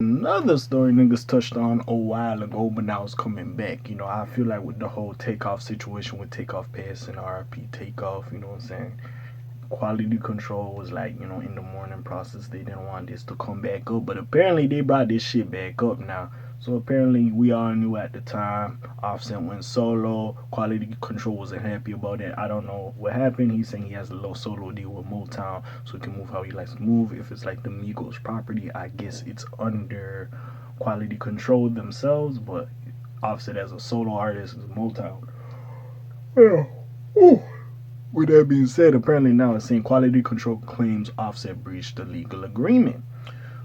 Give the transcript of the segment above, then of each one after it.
Another story niggas touched on a while ago, but now it's coming back. I feel like with the whole Takeoff situation with Takeoff passing, RP Takeoff, you know what I'm saying? Quality control was like, in the morning process, they didn't want this to come back up, but apparently they brought this shit back up now. So apparently we all knew at the time Offset went solo. Quality control wasn't happy about it. I don't know what happened. He's saying he has a low solo deal with Motown, so he can move how he likes to move. If it's like the Migos property, I guess it's under quality control themselves, but Offset as a solo artist is Motown. Yeah. Ooh. With that being said, apparently now it's saying quality control claims Offset breached the legal agreement.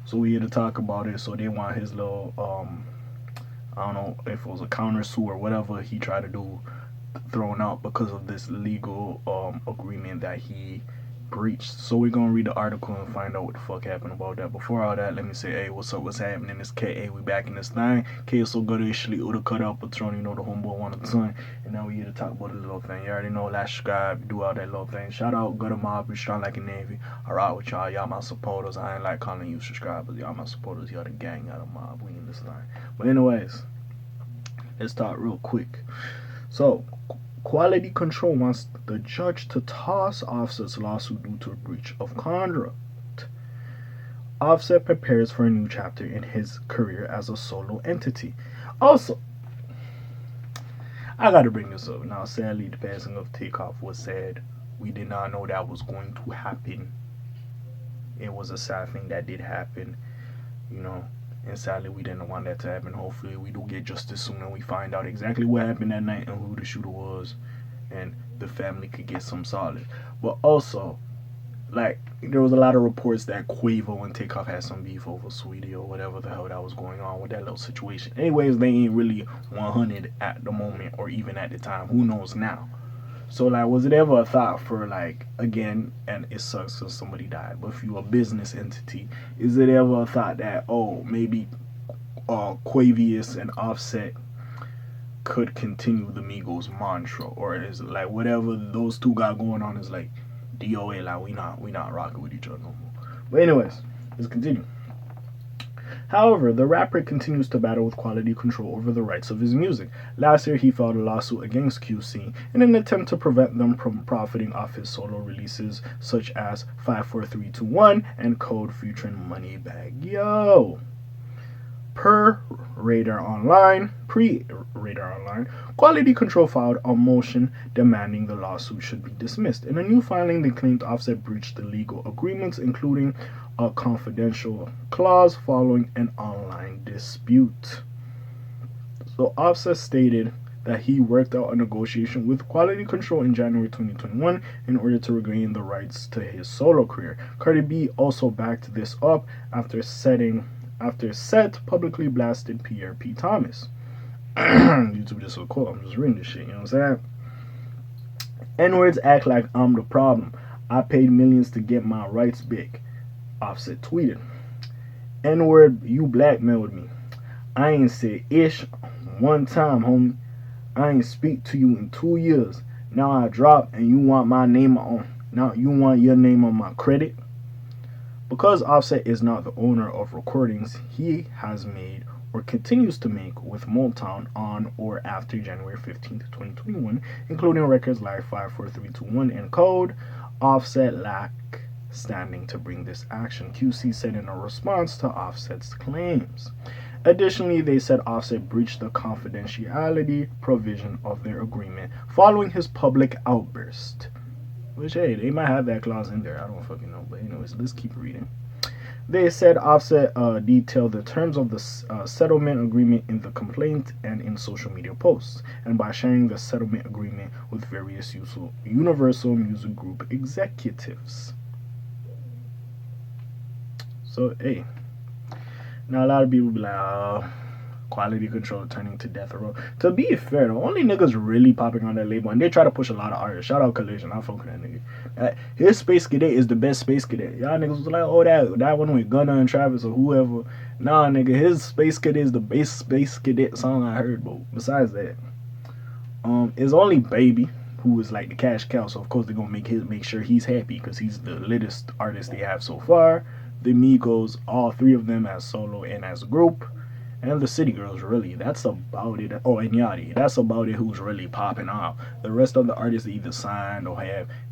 So we here to talk about it. So they want his little I don't know if it was a counter sue or whatever he tried to do thrown out because of this legal agreement that he breached. So we're gonna read the article and find out what the fuck happened about that. Before all that, let me say, hey, what's up? What's happening? It's K.A. We back in this thing. K is so good actually would have cut out Patron, the homeboy one of the ton. And now we here to talk about a little thing. You already know, like, subscribe, do all that little thing. Shout out, go to mob, be strong like a navy. I ride with y'all, y'all my supporters. I ain't like calling you subscribers, y'all my supporters, y'all the gang, y'all the mob. We in this thing. But anyways, let's talk real quick. So Quality Control wants the judge to toss Offset's lawsuit due to a breach of contract. Offset prepares for a new chapter in his career as a solo entity. Also, I gotta bring this up. Now, sadly, the passing of Takeoff was sad. We did not know that was going to happen. It was a sad thing that did happen, you know. And sadly, we didn't want that to happen. Hopefully, we do get justice soon and we find out exactly what happened that night and who the shooter was, and the family could get some solid. But also, like, there was a lot of reports that Quavo and Takeoff had some beef over Sweetie or whatever the hell that was going on with that little situation. Anyways, they ain't really 100 at the moment or even at the time. Who knows now? So, like, was it ever a thought for, like, again, and it sucks because somebody died, but if you a business entity, is it ever a thought that, oh, maybe Quavius and Offset could continue the Migos mantra, or is it like whatever those two got going on is like DOA, like we not rocking with each other no more. But anyways, let's continue. However, the rapper continues to battle with quality control over the rights of his music. Last year, he filed a lawsuit against QC in an attempt to prevent them from profiting off his solo releases, such as 54321 and Code featuring Moneybag Yo. Pre-Radar Online, Quality Control filed a motion demanding the lawsuit should be dismissed. In a new filing, they claimed Offset breached the legal agreements, including a confidential clause following an online dispute. So Offset stated that he worked out a negotiation with Quality Control in January 2021 in order to regain the rights to his solo career. Cardi B also backed this up after Seth publicly blasted Pierre P. Thomas. YouTube just so cool. I'm just reading this shit, you know what I'm saying? N-words act like I'm the problem. I paid millions to get my rights back. Offset tweeted. N-word, you blackmailed me. I ain't said ish one time, homie. I ain't speak to you in 2 years. Now I drop and you want my name on. Now you want your name on my credit? Because Offset is not the owner of recordings he has made or continues to make with Motown on or after January 15th, 2021, including records like 54321 and Code, Offset lack standing to bring this action, QC said in a response to Offset's claims. Additionally, they said Offset breached the confidentiality provision of their agreement following his public outburst. Which, hey, they might have that clause in there. I don't fucking know. But anyways, let's keep reading. They said Offset detailed the terms of the settlement agreement in the complaint and in social media posts, and by sharing the settlement agreement with various Universal Music Group executives. So, hey. Now, a lot of people be like, oh, Quality Control turning to death row. To be fair, the only niggas really popping on that label, and they try to push a lot of artists. Shout out Collision, I fuck with that nigga. His Space Cadet is the best Space Cadet. Y'all niggas was like, oh, that one with Gunna and Travis or whoever. Nah, nigga, his Space Cadet is the best Space Cadet song I heard, but besides that, it's only Baby, who is like the cash cow, so of course they're gonna make sure he's happy because he's the littest artist they have so far. the Migos, all three of them as solo and as a group, and the City Girls. Really, that's about it. Oh, and Yachty, that's about it. Who's really popping off? The rest of the artists either signed or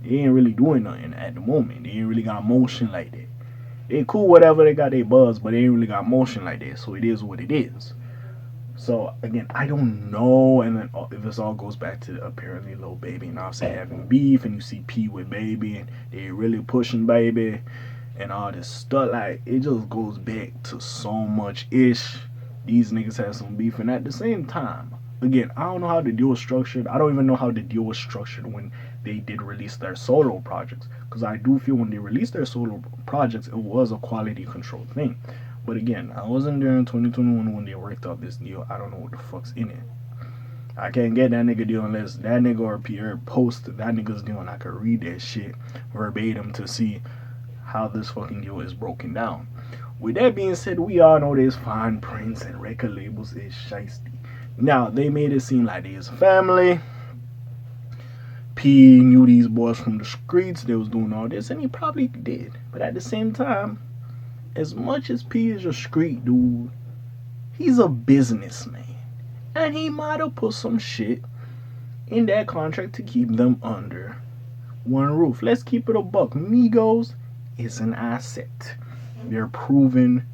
they ain't really doing nothing at the moment. They ain't really got motion like that. They cool, whatever, they got their buzz, but they ain't really got motion like that. So it is what it is. So again, I don't know, and then this all goes back to apparently Lil Baby and Offset having beef, and you see P with Baby, and they really pushing Baby, and all this stuff. Like, it just goes back to so much ish. These niggas have some beef, and at the same time, again, I don't know how the deal was structured. I don't even know how the deal was structured when they did release their solo projects, because I do feel when they released their solo projects, it was a quality control thing. But again, I wasn't there in 2021 when they worked out this deal. I don't know what the fuck's in it. I can't get that nigga deal unless that nigga or Pierre post that nigga's deal and I could read that shit verbatim to see how this fucking deal is broken down. With that being said, we all know there's fine prints and record labels is shiesty. Now, they made it seem like there's a family. P knew these boys from the streets. They was doing all this, and he probably did. But at the same time, as much as P is a street dude, he's a businessman. And he might have put some shit in that contract to keep them under one roof. Let's keep it a buck. Migos is an asset. They're proven.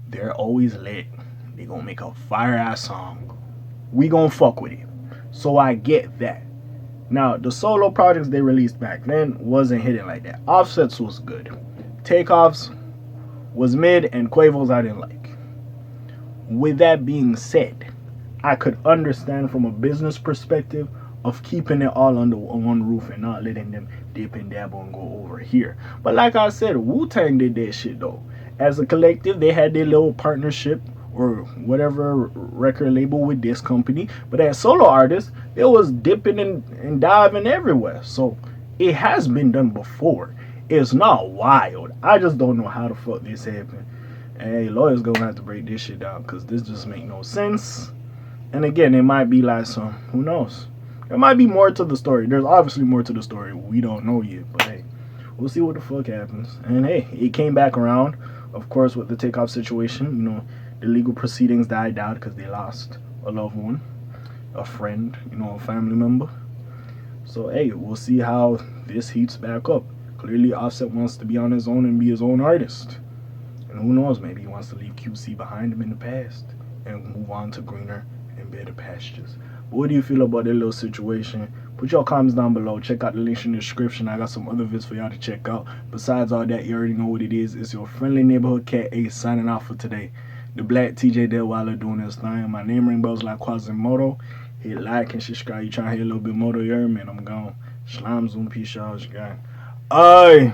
They're always lit. They gonna make a fire ass song. We gonna fuck with it. So I get that. Now, the solo projects they released back then wasn't hitting like that. Offset's was good. Takeoff's was mid, and Quavo's I didn't like. With that being said, I could understand from a business perspective of keeping it all under one roof and not letting them dip and dabble and go over here. But like I said, Wu-Tang did that shit though. As a collective, they had their little partnership or whatever record label with this company. But as solo artists, it was dipping and diving everywhere. So it has been done before. It's not wild. I just don't know how the fuck this happened. And hey, lawyers gonna have to break this shit down because this just make no sense. And again, it might be like some, who knows? There might be more to the story. There's obviously more to the story. We don't know yet, but hey, we'll see what the fuck happens. And hey, it came back around, of course, with the Takeoff situation. You know, the legal proceedings died out because they lost a loved one, a friend, you know, a family member. So hey, we'll see how this heats back up. Clearly, Offset wants to be on his own and be his own artist. And who knows, maybe he wants to leave QC behind him in the past and move on to greener and better pastures. But what do you feel about that little situation? Put your comments down below. Check out the links in the description. I got some other vids for y'all to check out. Besides all that, you already know what it is. It's your friendly neighborhood K.A. signing off for today. The Black TJ Deadweiler doing his thing. My name ring bells like Quasimodo. Hit like and subscribe. You trying to hear a little bit more, you hear me? And I'm gone. Slimes on peace, y'all. Aye.